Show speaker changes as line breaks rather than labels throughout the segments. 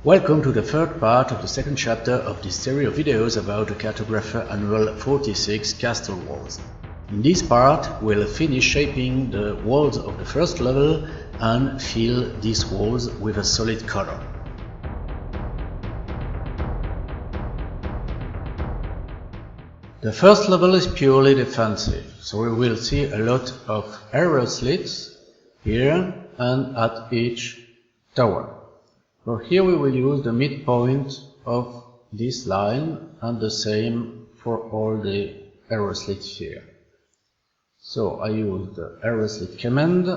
Welcome to the third part of the second chapter of this series of videos about the cartographer Arrowslits castle walls. In this part, we'll finish shaping the walls of the first level and fill these walls with a solid color. The first level is purely defensive, so we will see a lot of Arrowslits here and at each tower. So here we will use the midpoint of this line and the same for all the Arrowslits here. So I use the Arrowslit command,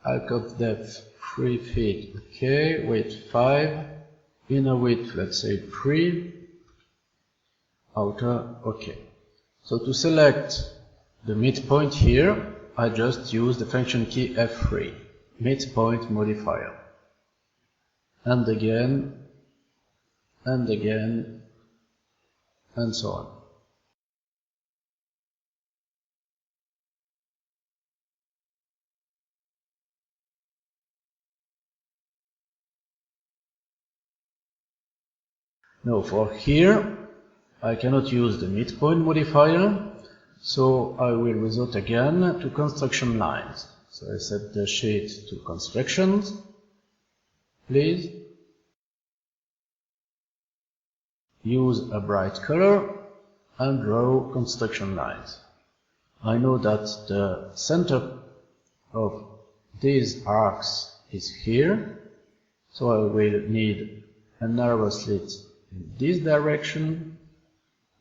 arc of depth 3 feet, okay, width 5, inner width let's say 3, outer, okay. So to select the midpoint here, I just use the function key F3, midpoint modifier. And again, and again, and so on. Now for here, I cannot use the midpoint modifier, so I will resort again to construction lines. So I set the sheet to constructions, please. Use a bright color and draw construction lines. I know that the center of these arcs is here, so I will need a narrow slit in this direction,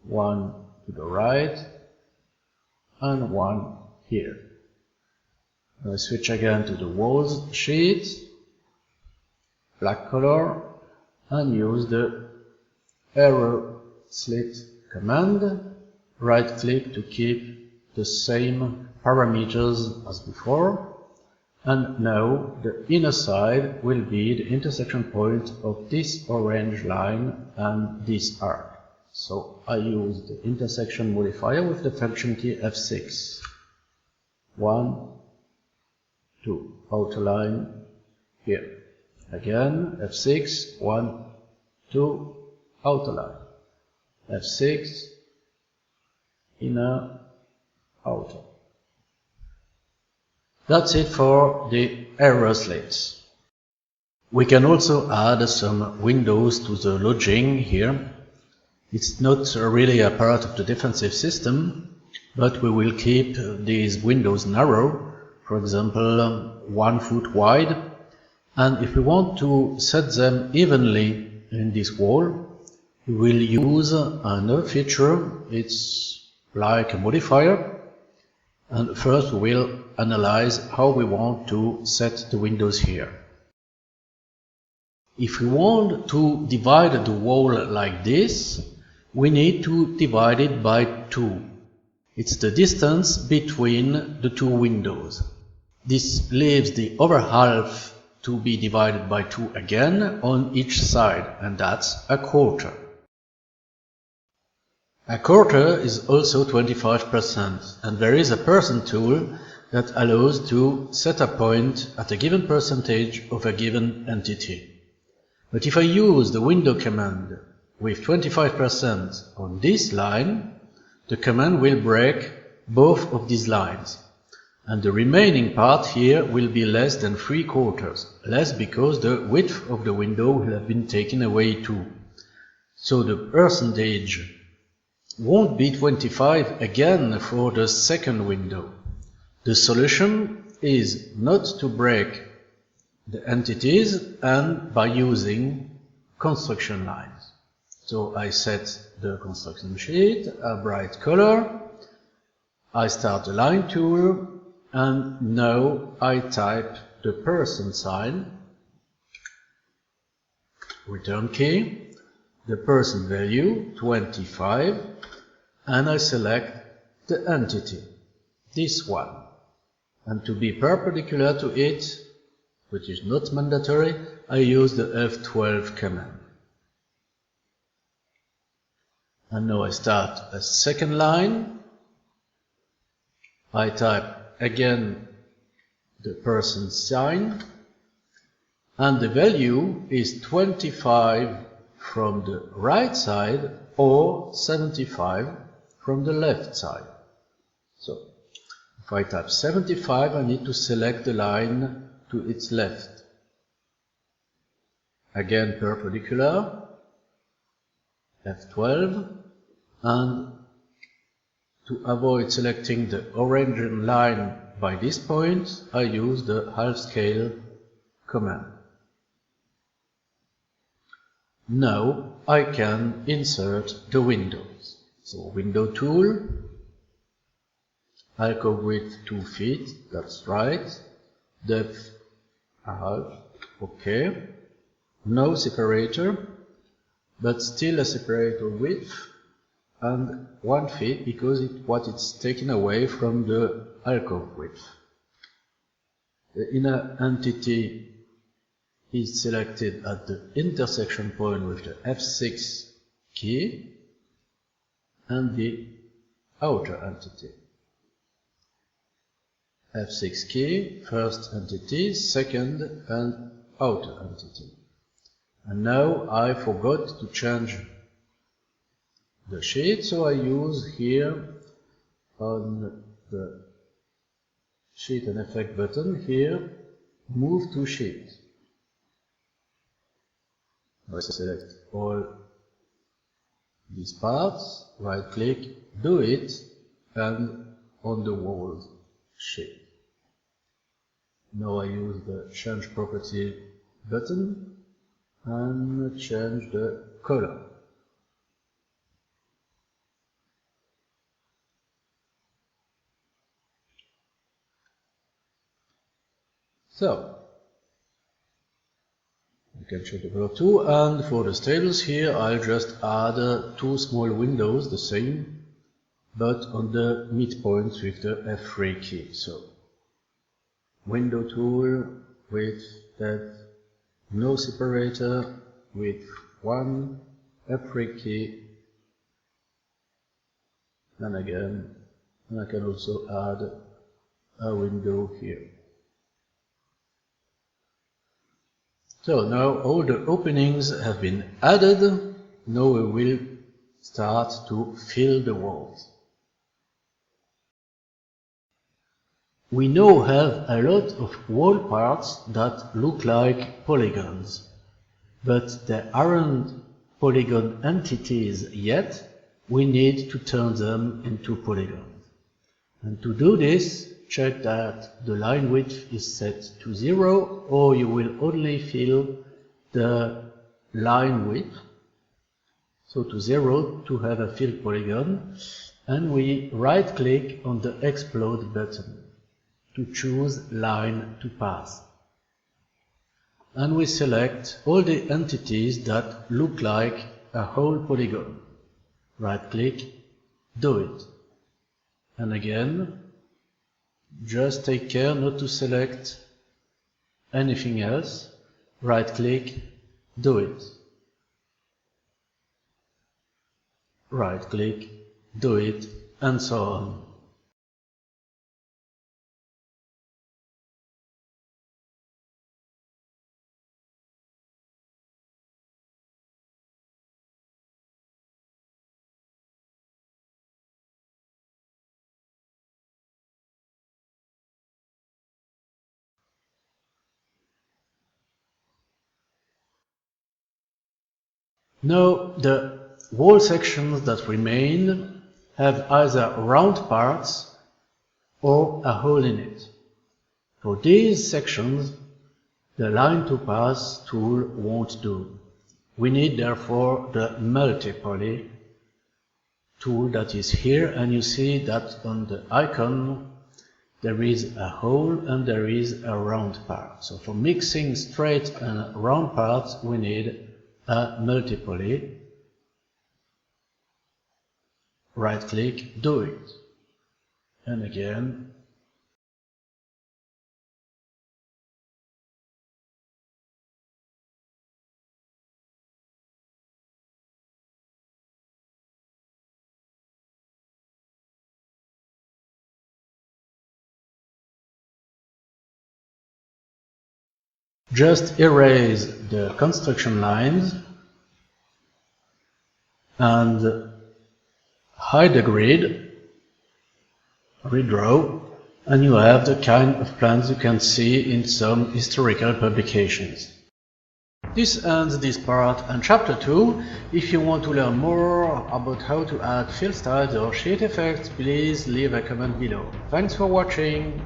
one to the right and one here. I switch again to the walls sheet, black color, and use the Arrowslit command, right click to keep the same parameters as before, and now the inner side will be the intersection point of this orange line and this arc. So I use the intersection modifier with the function key F6. 1, 2, outer line here. Again F6, 1, 2, outer line. F6, inner, outer. That's it for the Arrowslits. We can also add some windows to the lodging here. It's not really a part of the defensive system, but we will keep these windows narrow, for example 1 foot wide, and if we want to set them evenly in this wall, we will use another feature. It's like a modifier, and first we will analyze how we want to set the windows here. If we want to divide the wall like this, we need to divide it by 2. It's the distance between the two windows. This leaves the other half to be divided by 2 again on each side, and that's a quarter. A quarter is also 25%, and there is a percent tool that allows to set a point at a given percentage of a given entity. But if I use the window command with 25% on this line, the command will break both of these lines, and the remaining part here will be less than 3/4, less because the width of the window will have been taken away too. So the percentage won't be 25 again for the second window. The solution is not to break the entities and by using construction lines. So I set the construction sheet, a bright color, I start the line tool, and now I type the person sign, return key, the person value 25, and I select the entity, this one. And to be perpendicular to it, which is not mandatory, I use the F12 command. And now I start a second line. I type again the person sign, and the value is 25 from the right side or 75 from the left side. So if I type 75, I need to select the line to its left. Again, perpendicular, F12, and to avoid selecting the orange line by this point, I use the half scale command. Now I can insert the windows. So window tool, alcove width 2 feet, that's right, depth half, okay, no separator, but still a separator width and 1 feet because it's taken away from the alcove width. The inner entity is selected at the intersection point with the F6 key and the outer entity. F6 key, first entity, second and outer entity. And now I forgot to change the sheet, so I use here on the sheet and effect button here, move to sheet. I select all these parts, right click, do it, and on the wall sheet. Now I use the change property button and change the color. So you can change the color too, and for the stables here I'll just add 2 small windows, the same, but on the midpoint with the F3 key. So window tool with that no separator with 1 F3 key, and again, and I can also add a window here. So now all the openings have been added. Now we will start to fill the walls. We now have a lot of wall parts that look like polygons, but they aren't polygon entities yet. We need to turn them into polygons. And to do this, check that the line width is set to 0, or you will only fill the line width. So to 0 to have a filled polygon, and we right click on the explode button to choose line to pass. And we select all the entities that look like a whole polygon. Right click, do it. And again, just take care not to select anything else. Right click, do it. Right click, do it, and so on. Now the wall sections that remain have either round parts or a hole in it. For these sections, the line to pass tool won't do. We need therefore the multi-poly tool that is here, and you see that on the icon there is a hole and there is a round part. So for mixing straight and round parts we need a multi-poly. Right click, do it. And again, Just erase the construction lines and hide the grid, redraw, and you have the kind of plans you can see in some historical publications. This ends this part and chapter 2. If you want to learn more about how to add fill styles or sheet effects, please leave a comment below. Thanks for watching.